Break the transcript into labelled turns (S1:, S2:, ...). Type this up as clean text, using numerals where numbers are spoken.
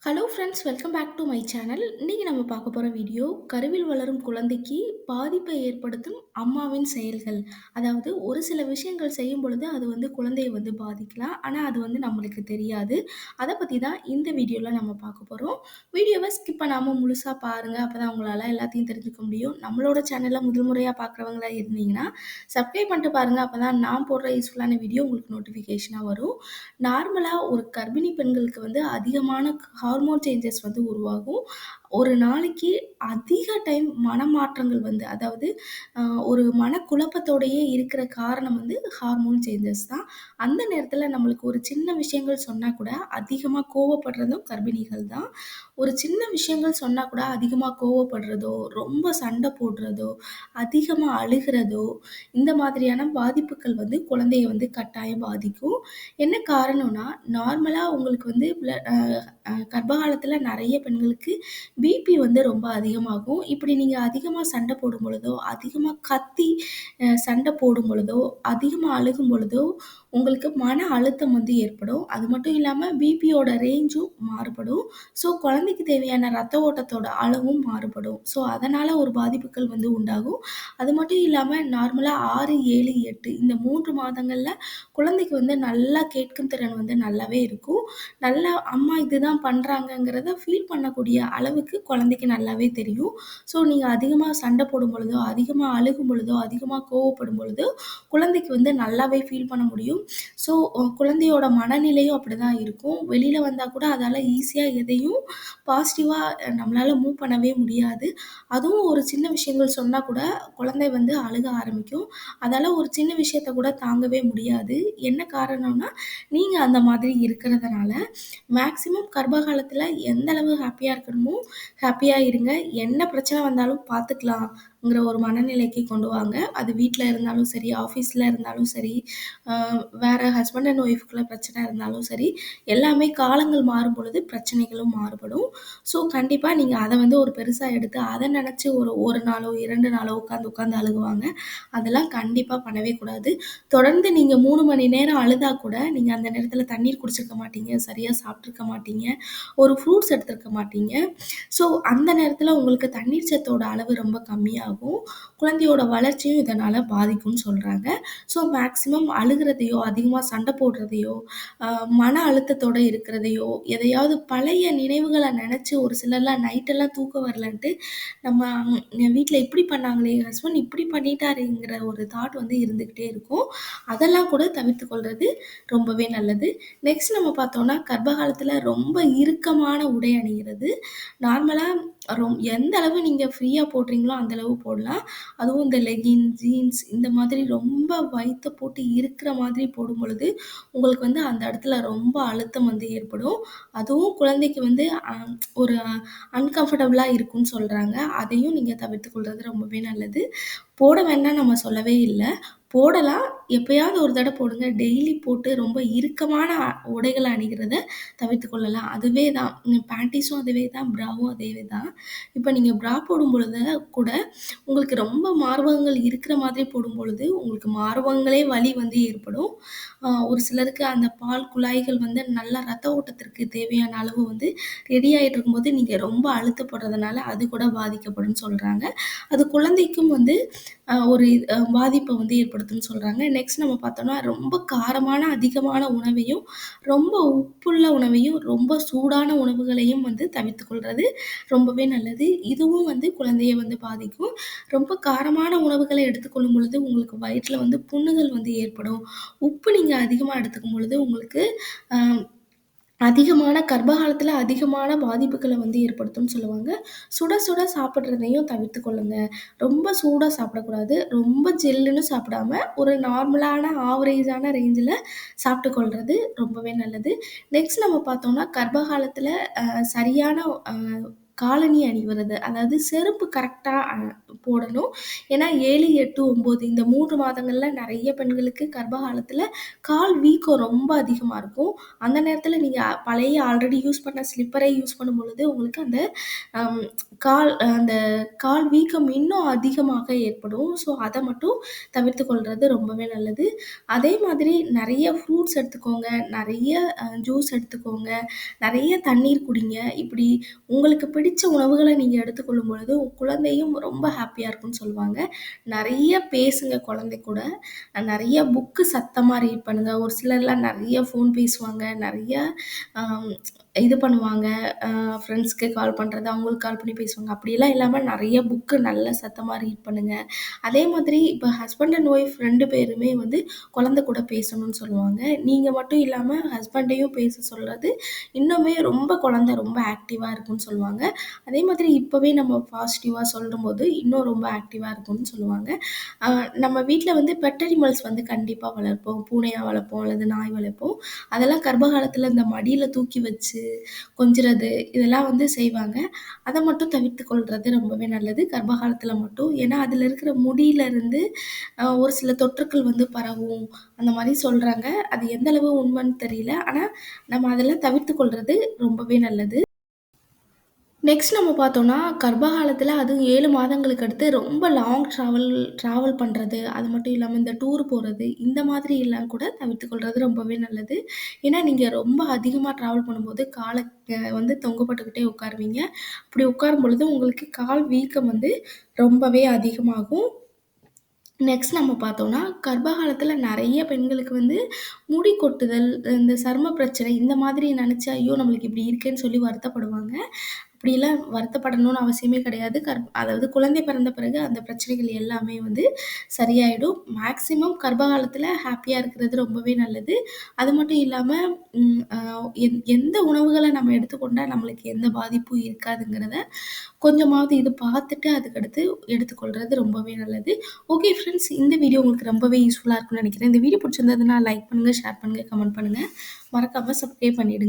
S1: Hello friends, welcome back to my channel. இன்னைக்கு நம்ம பார்க்க போற வீடியோ, கருவில் வளரும் குழந்தைக்கு பாதிப்பை ஏற்படுத்தும் அம்மாவின் செயல்கள். அதாவது ஒரு சில விஷயங்கள் செய்யும் பொழுது அது குழந்தைய பாதிக்கலாம். ஆனா அது நம்மளுக்கு தெரியாது. அத பத்தி தான் இந்த வீடியோல நம்ம பார்க்க போறோம். வீடியோவ ஸ்கிப் பண்ணாம முழுசா பாருங்க. அப்பதான் உங்களால எல்லாத்தையும் தெரிஞ்சுக்க முடியும். நம்மளோட சேனல முதல் முறையா பார்க்குறவங்களா இருந்தீங்கன்னா, சப்ஸ்கிரைப் பண்ணிட்டு பாருங்க. அப்பதான் நான் போடுற யூஸ்ஃபுல்லான வீடியோ உங்களுக்கு நோட்டிஃபிகேஷனா வரும். நார்மலா ஒரு கர்ப்பிணி பெண்களுக்கு அதிகமான ஹார்மோன் சேஞ்சஸ் உருவாகும். ஒரு நாளைக்கு அதிக டைம் மனமாற்றங்கள் அதாவது அ ஒரு மனக்குழப்பத்தோடயே இருக்கிற காரணம் ஹார்மோன் சேஞ்சஸ் தான். அந்த நேரத்தில நம்மளுக்கு ஒரு சின்ன விஷயங்கள் சொன்னா கூட அதிகமா கோவப்படுறதும் கர்ப்பிணிகள் தான். ஒரு சின்ன விஷயங்கள் சொன்னா கூட அதிகமா கோவப்படுறதோ, ரொம்ப சண்டை போடுறதோ, அதிகமா அழுகுறதோ, இந்த மாதிரியான பாதிப்புகள் குழந்தைய கட்டாயம் பாதிக்கும். என்ன காரணம்னா, நார்மலா உங்களுக்கு வந்து பிள அ அ கர்ப்ப காலத்தில நெறைய பெண்களுக்கு பிபி ரொம்ப அதிகமாகும். இப்படி நீங்க அதிகமா சண்டை போடும் பொழுதோ, அதிகமா கத்தி சண்டை போடும் பொழுதோ, அதிகமா அழுகும் பொழுதோ, உங்களுக்கு மன அழுத்தம் ஏற்படும். அது மட்டும் இல்லாம பிபியோட ரேஞ்சும் மாறுபடும். ஸோ குழந்தைக்கு தேவையான ரத்த ஓட்டத்தோட அளவும் மாறுபடும். ஸோ அதனால ஒரு பாதிப்புகள் உண்டாகும். அது மட்டும் இல்லாம நார்மலா 6, 7, 8 இந்த 3 மாதங்கள்ல குழந்தைக்கு நல்லா கேட்கும் திறன் நல்லாவே இருக்கும். நல்லா அம்மா இதுதான் பண்றாங்கங்கிறத ஃபீல் பண்ணக்கூடிய அளவுக்கு குழந்தைக்கு நல்லாவே தெரியும். ஸோ நீங்க அதிகமா சண்டை போடும் பொழுதோ, அதிகமா அழுகும் பொழுதோ, அதிகமா கோவப்படும் பொழுதோ, குழந்தைக்கு நல்லாவே ஃபீல் பண்ண முடியும். ஸோ குழந்தையோட மனநிலையும் அப்படிதான் இருக்கும். வெளியில வந்தா கூட அதால ஈஸியா எதையும் பாசிட்டிவா நம்மளால மூவ் பண்ணவே முடியாது. அதுவும் ஒரு சின்ன விஷயங்கள் சொன்னா கூட குழந்தை அழுக ஆரம்பிக்கும். அதால ஒரு சின்ன விஷயத்த கூட தாங்கவே முடியாது. என்ன காரணம்னா, நீங்க அந்த மாதிரி இருக்கிறதுனால. மேக்ஸிமம் கர்ப்ப காலத்தில எந்த அளவு ஹேப்பியா இருக்கணுமோ, ஹேப்பியா இருங்க. என்ன பிரச்சனை வந்தாலும் பார்த்துக்கலாங்கிற ஒரு மனநிலைக்கு கொண்டு வாங்க. அது வீட்ல இருந்தாலும் சரி, ஆஃபீஸ்ல இருந்தாலும் சரி, அ வேற ஹஸ்பண்ட் அண்ட் ஒய்ஃப்குள்ள பிரச்சனை இருந்தாலும் சரி, எல்லாமே காலங்கள் மாறும் பொழுது பிரச்சனைகளும் மாறுபடும். ஸோ கண்டிப்பா நீங்க அத ஒரு பெருசா எடுத்து அத நெனச்சு ஒரு 1 நாளோ, 2 நாளோ உட்காந்து உட்காந்து அழுகுவாங்க. அதெல்லாம் கண்டிப்பா பண்ணவே கூடாது. தொடர்ந்து நீங்க 3 மணி நேரம் அழுதா கூட, நீங்க அந்த நேரத்தில தண்ணீர் குடிச்சிருக்க மாட்டீங்க, சரியா சாப்பிட்டுருக்க மாட்டீங்க, ஒரு ஃப்ரூட்ஸ் எடுத்திருக்க மாட்டீங்க. ஸோ அந்த நேரத்தில உங்களுக்கு தண்ணீர் சத்தோட அளவு ரொம்ப கம்மியாகும். குழந்தையோட வளர்ச்சியும் இதனால பாதிக்கும்னு சொல்றாங்க. ஸோ மேக்ஸிமம் அழுகுறதையோ, அதிகமா சண்டை போடுறதையோ, அ மன அழுத்தத்தோட இருக்கிறதையோ, எதையாவது பழைய நினைவுகள நெனச்சு ஒரு சிலர்லாம் நைட்டெல்லாம் தூக்கம் வரலன்ட்டு, நம்ம என் வீட்ல இப்படி பண்ணாங்களே, என் ஹஸ்பண்ட் இப்படி பண்ணிட்டாரேங்கிற ஒரு தாட் இருந்துகிட்டே இருக்கும். அதெல்லாம் கூட தவிர்த்துக் கொள்றது ரொம்பவே நல்லது. நெக்ஸ்ட் நம்ம பார்த்தோம்னா, கர்ப்ப காலத்தில ரொம்ப இறுக்கமான உடை அணியிறது. நார்மலா எந்த அளவு நீங்க ஃப்ரீயா போடுறீங்களோ, அந்த அளவு போடலாம். அதுவும் இந்த லெகின், ஜீன்ஸ் இந்த மாதிரி ரொம்ப வயித்த போட்டு இறுக்குற மாதிரி போடும்பொழுது, உங்களுக்கு அந்த இடத்துல ரொம்ப அழுத்தம் ஏற்படும். அதுவும் குழந்தைக்கு அ ஒரு அன்கம்ஃபர்டபுளா இருக்கும்னு சொல்றாங்க. அதையும் நீங்க தவிர்த்துக் கொள்றது ரொம்பவே நல்லது. போட வேண்டான்னு நம்ம சொல்லவே இல்ல. போடலாம். எப்பயாவது ஒரு போடுங்க. டெய்லி போட்டு ரொம்ப இறுக்கமான உடைகள அணிகிறத தவிர்த்துக் கொள்ளலாம். அதுவே தான் பேண்டீஸும் அதுவே தான், ப்ராவும் அதுவே தான். இப்ப நீங்க ப்ரா போடும்பொழுது கூட உங்களுக்கு ரொம்ப மார்பகங்கள் இருக்கிற மாதிரி போடும்பொழுது, உங்களுக்கு மார்பகங்களே வலி ஏற்படும். ஒரு சிலருக்கு அந்த பால் குழாய்கள் நல்லா ரத்த ஓட்டத்திற்கு தேவையான அளவு ரெடி ஆயிட்டு இருக்கும்போது, நீங்க ரொம்ப அழுத்தப்படுறதுனால அது கூட பாதிக்கப்படும்னு சொல்றாங்க. அது குழந்தைக்கும் ஒரு பாதிப்ப ஏற்படுத்தும்னு சொல்றாங்க. நெக்ஸ்ட் நம்ம பார்த்தோம்னா, ரொம்ப காரமான, அதிகமான உணவையும், ரொம்ப உப்புள்ள உணவையும், ரொம்ப சூடான உணவுகளையும் தவிர்த்துக் கொள்றது ரொம்பவே நல்லது. இதுவும் குழந்தைய பாதிக்கும். ரொம்ப காரமான உணவுகள எடுத்துக்கொள்ளும் பொழுது, உங்களுக்கு வயிற்றில புண்ணுகள் ஏற்படும். உப்பு நீங்க அதிகமா எடுத்துக்கும் பொழுது, உங்களுக்கு அ அதிகமான கர்ப்ப காலத்தில அதிகமான பாதிப்புகள ஏற்படுத்தும்னு சொல்லுவாங்க. சுட சுட சாப்பிடுறதையும் தவிர்த்துக் கொள்ளுங்க. ரொம்ப சூடா சாப்பிடக்கூடாது. ரொம்ப ஜில்லுன்னு சாப்பிடாம, ஒரு நார்மலான ஆவரேஜான ரேஞ்சில சாப்பிட்டுக் கொள்றது ரொம்பவே நல்லது. நெக்ஸ்ட் நம்ம பார்த்தோம்னா, கர்ப்ப காலத்தில சரியான அ காலணி அணிவது. அதாவது செருப்பு கரெக்ட்டா போடணும். ஏன்னா 7, 8, 9 இந்த 3 மாதங்கள்ல நெறைய பெண்களுக்கு கர்ப்ப காலத்துல கால் வீக்கம் ரொம்ப அதிகமா இருக்கும். அந்த நேரத்துல நீங்க பழைய ஆல்ரெடி யூஸ் பண்ண ஸ்லிப்பரே யூஸ் பண்ணும்பொழுது, உங்களுக்கு அந்த அம் அந்த கால் வீக்கம் இன்னும் அதிகமாக ஏற்படும். ஸோ, அத மட்டும் தவிர்த்துக் கொள்றது ரொம்பவே நல்லது. அதே மாதிரி நெறைய ஃப்ரூட்ஸ் எடுத்துக்கோங்க, நெறைய ஜூஸ் எடுத்துக்கோங்க, நெறைய தண்ணீர் குடிங்க. இப்படி உங்களுக்கு பிடிச்ச உணவுகள நீங்க எடுத்துக்கொள்ளும் பொழுது, உங்க குழந்தையும் ரொம்ப ஹேப்பியா இருக்கும்னு சொல்லுவாங்க. நெறைய பேசுங்க குழந்தை கூட. நெறைய புக்கு சத்தமா ரீட் பண்ணுங்க. ஒரு சிலர்லாம் நெறைய ஃபோன் பேசுவாங்க. நெறைய அம் இது பண்ணுவாங்க. ஃப்ரெண்ட்ஸ்க்கு கால் பண்றது, அவங்களுக்கு கால் பண்ணி பேசுவாங்க. அப்படியெல்லாம் இல்லாம நெறைய புக்கு நல்ல சத்தமா ரீட் பண்ணுங்க. அதே மாதிரி இப்ப ஹஸ்பண்ட் அண்ட் ஒய்ஃப் 2 பேருமே வந்து குழந்தை கூட பேசணும்னு சொல்லுவாங்க. நீங்க மட்டும் இல்லாம ஹஸ்பண்டையும் பேச சொல்றது, இன்னுமே குழந்தை ரொம்ப ஆக்டிவா இருக்கும்னு சொல்லுவாங்க. அதே மாதிரி இப்பவே நம்ம பாசிட்டிவா சொல்லும்போது, இன்னும் ரொம்ப ஆக்டிவா இருக்கும்னு சொல்லுவாங்க. அ நம்ம வீட்ல வந்து பெட் அனிமல்ஸ் வந்து கண்டிப்பா வளர்ப்போம். பூனையா வளர்ப்போம் அல்லது நாய் வளர்ப்போம். அதெல்லாம் கர்ப்ப காலத்துல இந்த மடியில தூக்கி வச்சு கொஞ்சுறது, இதெல்லாம் வந்து செய்வாங்க. அத மட்டும் தவிர்த்துக் கொள்றது ரொம்பவே நல்லது. கர்ப்ப காலத்துல மட்டும். ஏன்னா, அதுல இருக்கிற முடியிலருந்து ஒரு சில தொற்றுக்கள் வந்து பரவும். அந்த மாரி சொல்றாங்க. அது எந்த அளவு உண்மைன்னு தெரியல. ஆனா, நம்ம அதெல்லாம் தவிர்த்துக் கொள்றது ரொம்பவே நல்லது. நெக்ஸ்ட் நம்ம பார்த்தோம்னா, கர்ப்ப காலத்தில அதுவும் 7 மாதங்களுக்கு அடுத்து ரொம்ப லாங் ட்ராவல் பண்றது, அது மட்டும் இல்லாம இந்த டூர் போறது, இந்த மாதிரி எல்லாம் கூட தவிர்த்துக் கொள்றது ரொம்பவே நல்லது. ஏன்னா, நீங்க ரொம்ப அதிகமா ட்ராவல் பண்ணும்போது கால வந்து தொங்கப்பட்டுக்கிட்டே உட்காருவீங்க. அப்படி உட்காரும் பொழுது உங்களுக்கு கால் வீக்கம் வந்து ரொம்பவே அதிகமாகும். நெக்ஸ்ட் நம்ம பார்த்தோம்னா, கர்ப்ப காலத்தில நெறைய பெண்களுக்கு வந்து முடி கொட்டுதல், இந்த சரும பிரச்சனை இந்த மாதிரி நெனச்சு, ஐயோ! நம்மளுக்கு இப்படி இருக்கேன்னு சொல்லி வருத்தப்படுவாங்க. அப்படிலாம் வருத்தப்படணும்னு அவசியமே கிடையாது. அதாவது குழந்தை பிறந்த பிறகு அந்த பிரச்சனைகள் எல்லாமே வந்து சரியாயிடும். மேக்ஸிமம் கர்ப்ப காலத்தில ஹேப்பியா இருக்கிறது ரொம்பவே நல்லது. அது மட்டும் இல்லாம ம் அ எந்த உணவுகள நம்ம எடுத்துக்கொண்டா நம்மளுக்கு எந்த பாதிப்பும் இருக்காதுங்கிறத கொஞ்சமாவது இது பார்த்துட்டு அதுக்கடுத்து எடுத்துக்கொள்றது ரொம்பவே நல்லது. ஓகே ஃப்ரெண்ட்ஸ், இந்த வீடியோ உங்களுக்கு ரொம்பவே யூஸ்ஃபுல்லா இருக்கும்னு நெனைக்கிறேன். இந்த வீடியோ பிடிச்சிருந்ததுன்னா லைக் பண்ணுங்க, ஷேர் பண்ணுங்க, கமெண்ட் பண்ணுங்க. மறக்காம சப்ஸ்கிரைப் பண்ணிடுங்க.